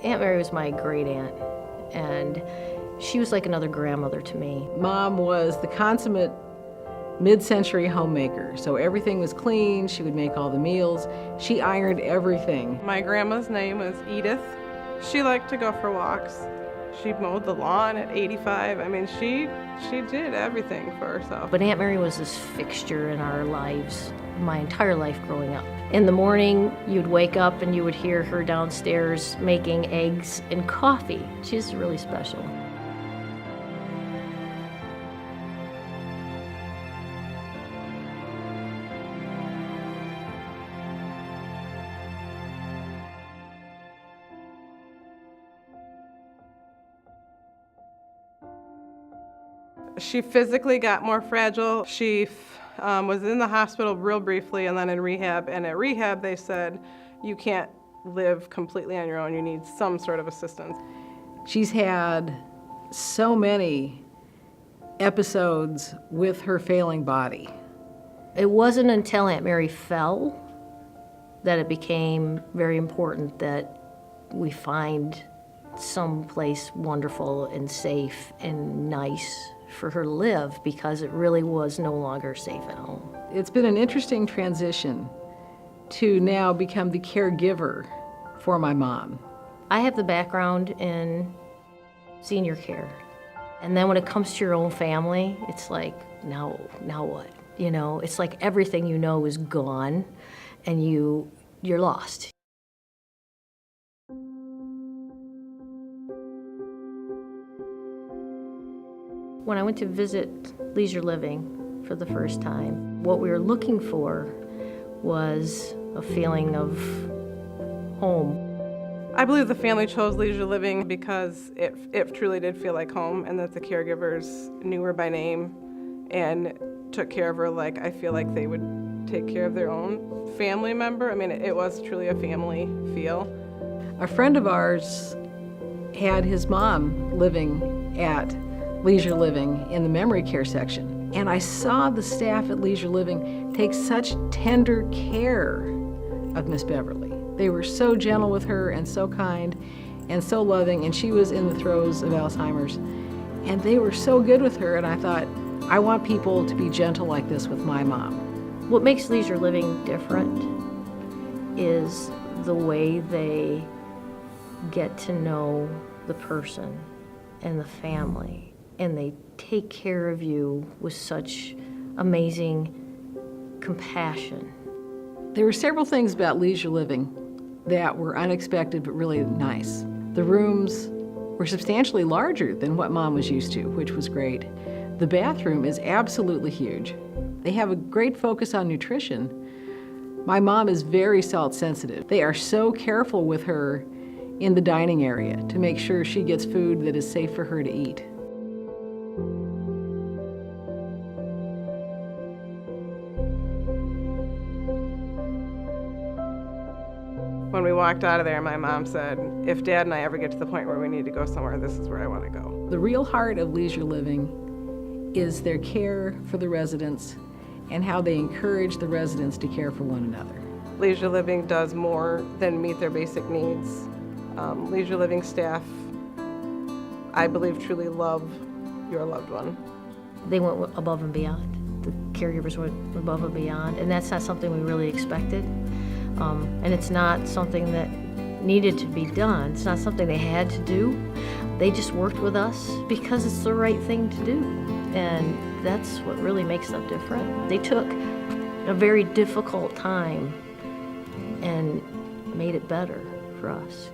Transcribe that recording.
Aunt Mary was my great aunt, and she was like another grandmother to me. Mom was the consummate mid-century homemaker, so everything was clean. She would make all the meals. She ironed everything. My grandma's name was Edith. She liked to go for walks. She mowed the lawn at 85. I mean, she did everything for herself. But Aunt Mary was this fixture in our lives my entire life growing up. In the morning, you'd wake up and you would hear her downstairs making eggs and coffee. She's really special. She physically got more fragile. She was in the hospital real briefly and then in rehab. And at rehab, they said, you can't live completely on your own. You need some sort of assistance. She's had so many episodes with her failing body. It wasn't until Aunt Mary fell that it became very important that we find some place wonderful and safe and nice for her to live, because it really was no longer safe at home. It's been an interesting transition to now become the caregiver for my mom. I have the background in senior care. And then when it comes to your own family, it's like, now what? You know, it's like everything you know is gone and you're lost. When I went to visit Leisure Living for the first time, what we were looking for was a feeling of home. I believe the family chose Leisure Living because it truly did feel like home, and that the caregivers knew her by name and took care of her like I feel like they would take care of their own family member. I mean, it was truly a family feel. A friend of ours had his mom living at Leisure Living in the memory care section. And I saw the staff at Leisure Living take such tender care of Miss Beverly. They were so gentle with her and so kind and so loving, and she was in the throes of Alzheimer's. And they were so good with her, and I thought, I want people to be gentle like this with my mom. What makes Leisure Living different is the way they get to know the person and the family. And they take care of you with such amazing compassion. There were several things about Leisure Living that were unexpected but really nice. The rooms were substantially larger than what Mom was used to, which was great. The bathroom is absolutely huge. They have a great focus on nutrition. My mom is very salt sensitive. They are so careful with her in the dining area to make sure she gets food that is safe for her to eat. When we walked out of there, my mom said, if Dad and I ever get to the point where we need to go somewhere, this is where I want to go. The real heart of Leisure Living is their care for the residents and how they encourage the residents to care for one another. Leisure Living does more than meet their basic needs. Leisure Living staff, I believe, truly love your loved one. They went above and beyond. The caregivers went above and beyond, and that's not something we really expected. And it's not something that needed to be done. It's not something they had to do. They just worked with us because it's the right thing to do. And that's what really makes them different. They took a very difficult time and made it better for us.